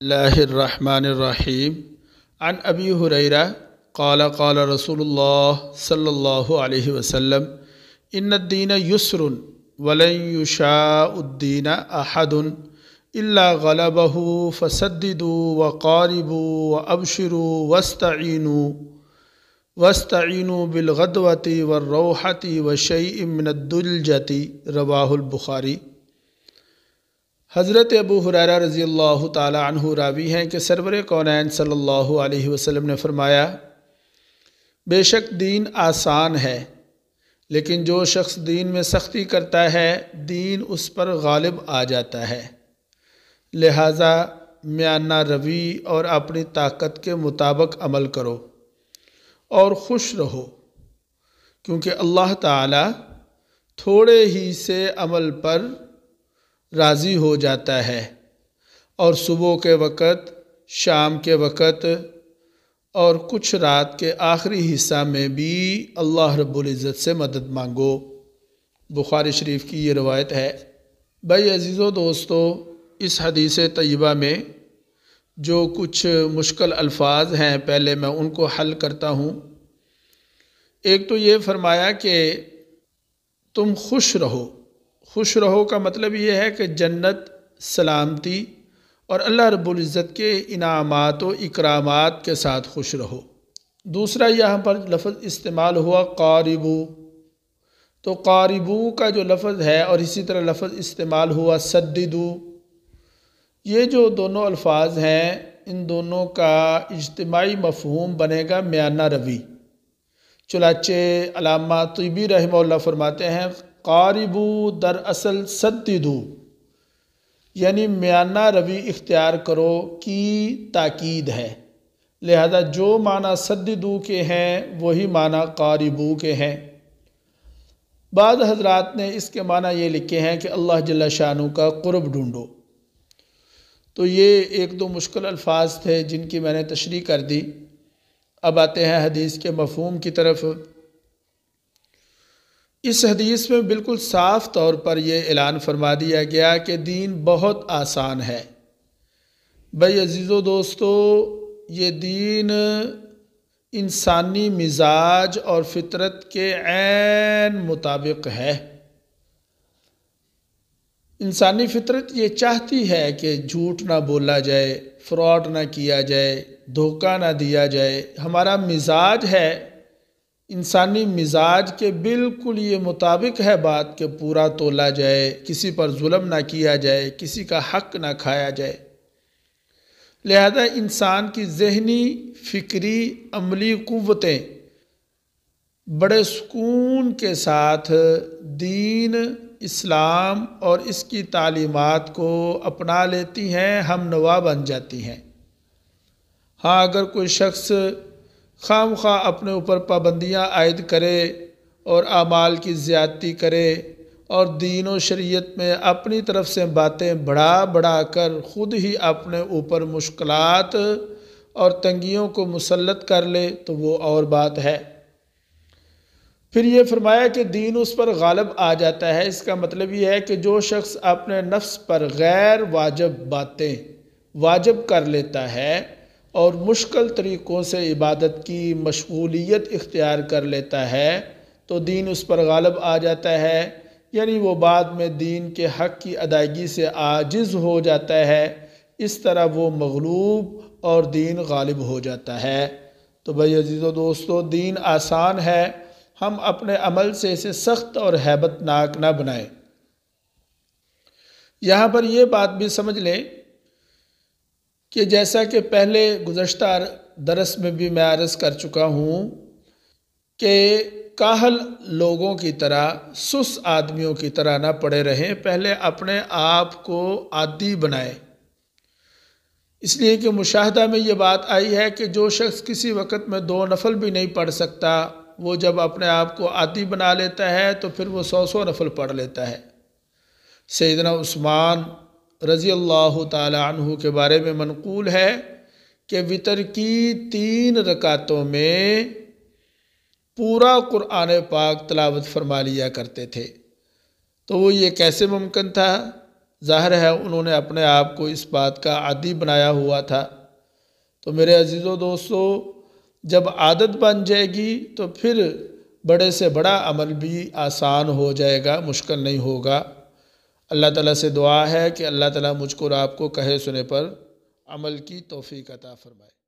اللہ الرحمن الرحیم عن ابی ہریرہ قال قال رسول اللہ صلی اللہ علیہ وسلم ان الدین یسر ولن یشاء الدین احد الا غلبہ فسددوا وقاربوا وابشروا واستعینوا بالغدوۃ والروحۃ وشیء من الدلجۃ رواہ البخاری۔ حضرت ابو ہریرہ رضی اللہ تعالی عنہ راوی ہیں کہ سرور کونین صلی اللہ علیہ وسلم نے فرمایا، بے شک دین آسان ہے، لیکن جو شخص دین میں سختی کرتا ہے دین اس پر غالب آ جاتا ہے، لہٰذا میانہ روی اور اپنی طاقت کے مطابق عمل کرو اور خوش رہو، کیونکہ اللہ تعالی تھوڑے ہی سے عمل پر راضی ہو جاتا ہے، اور صبح کے وقت، شام کے وقت اور کچھ رات کے آخری حصہ میں بھی اللہ رب العزت سے مدد مانگو۔ بخاری شریف کی یہ روایت ہے۔ بھائی عزیز و دوستو، اس حدیث طیبہ میں جو کچھ مشکل الفاظ ہیں پہلے میں ان کو حل کرتا ہوں۔ ایک تو یہ فرمایا کہ تم خوش رہو۔ خوش رہو کا مطلب یہ ہے کہ جنت، سلامتی اور اللہ رب العزت کے انعامات و اکرامات کے ساتھ خوش رہو۔ دوسرا یہاں پر لفظ استعمال ہوا قاربو، تو قاربو کا جو لفظ ہے اور اسی طرح لفظ استعمال ہوا سددو، یہ جو دونوں الفاظ ہیں ان دونوں کا اجتماعی مفہوم بنے گا میانہ روی۔ چنانچہ علامہ طیبی رحمہ اللہ فرماتے ہیں قاربو دراصل سددو، یعنی میانہ روی اختیار کرو کی تاکید ہے، لہذا جو معنی سددو کے ہیں وہی معنی قاربو کے ہیں۔ بعض حضرات نے اس کے معنی یہ لکھے ہیں کہ اللہ جل شانہ کا قرب ڈھونڈو، تو یہ ایک دو مشکل الفاظ تھے جن کی میں نے تشریح کر دی۔ اب آتے ہیں حدیث کے مفہوم کی طرف۔ اس حدیث میں بالکل صاف طور پر یہ اعلان فرما دیا گیا کہ دین بہت آسان ہے۔ بھائی عزیز و دوستو، یہ دین انسانی مزاج اور فطرت کے عین مطابق ہے۔ انسانی فطرت یہ چاہتی ہے کہ جھوٹ نہ بولا جائے، فراڈ نہ کیا جائے، دھوکہ نہ دیا جائے۔ ہمارا مزاج ہے، انسانی مزاج کے بالکل یہ مطابق ہے بات کہ پورا تولا جائے، کسی پر ظلم نہ کیا جائے، کسی کا حق نہ کھایا جائے۔ لہذا انسان کی ذہنی، فکری، عملی قوتیں بڑے سکون کے ساتھ دین اسلام اور اس کی تعلیمات کو اپنا لیتی ہیں، ہم نوا بن جاتی ہیں۔ ہاں، اگر کوئی شخص خواہ مخواہ اپنے اوپر پابندیاں عائد کرے اور اعمال کی زیادتی کرے اور دین و شریعت میں اپنی طرف سے باتیں بڑھا کر خود ہی اپنے اوپر مشکلات اور تنگیوں کو مسلط کر لے تو وہ اور بات ہے۔ پھر یہ فرمایا کہ دین اس پر غالب آ جاتا ہے۔ اس کا مطلب یہ ہے کہ جو شخص اپنے نفس پر غیر واجب باتیں واجب کر لیتا ہے اور مشکل طریقوں سے عبادت کی مشغولیت اختیار کر لیتا ہے تو دین اس پر غالب آ جاتا ہے، یعنی وہ بعد میں دین کے حق کی ادائیگی سے عاجز ہو جاتا ہے۔ اس طرح وہ مغلوب اور دین غالب ہو جاتا ہے۔ تو بھائی عزیز و دوستو، دین آسان ہے، ہم اپنے عمل سے اسے سخت اور ہیبت ناک نہ بنائیں۔ یہاں پر یہ بات بھی سمجھ لیں کہ جیسا کہ پہلے گزشتہ درس میں بھی میں عرض کر چکا ہوں کہ کاہل لوگوں کی طرح، سست آدمیوں کی طرح نہ پڑے رہیں، پہلے اپنے آپ کو عادی بنائیں۔ اس لیے کہ مشاہدہ میں یہ بات آئی ہے کہ جو شخص کسی وقت میں 2 نفل بھی نہیں پڑھ سکتا، وہ جب اپنے آپ کو عادی بنا لیتا ہے تو پھر وہ 100 نفل پڑھ لیتا ہے۔ سیدنا عثمان رضی اللہ تعالی عنہ کے بارے میں منقول ہے کہ وتر کی 3 رکعتوں میں پورا قرآن پاک تلاوت فرما لیا کرتے تھے۔ تو وہ یہ کیسے ممکن تھا؟ ظاہر ہے انہوں نے اپنے آپ کو اس بات کا عادی بنایا ہوا تھا۔ تو میرے عزیز و دوستو، جب عادت بن جائے گی تو پھر بڑے سے بڑا عمل بھی آسان ہو جائے گا، مشکل نہیں ہوگا۔ اللہ تعالیٰ سے دعا ہے کہ اللہ تعالیٰ مجھ کو اور آپ کو کہے سنے پر عمل کی توفیق عطا فرمائے۔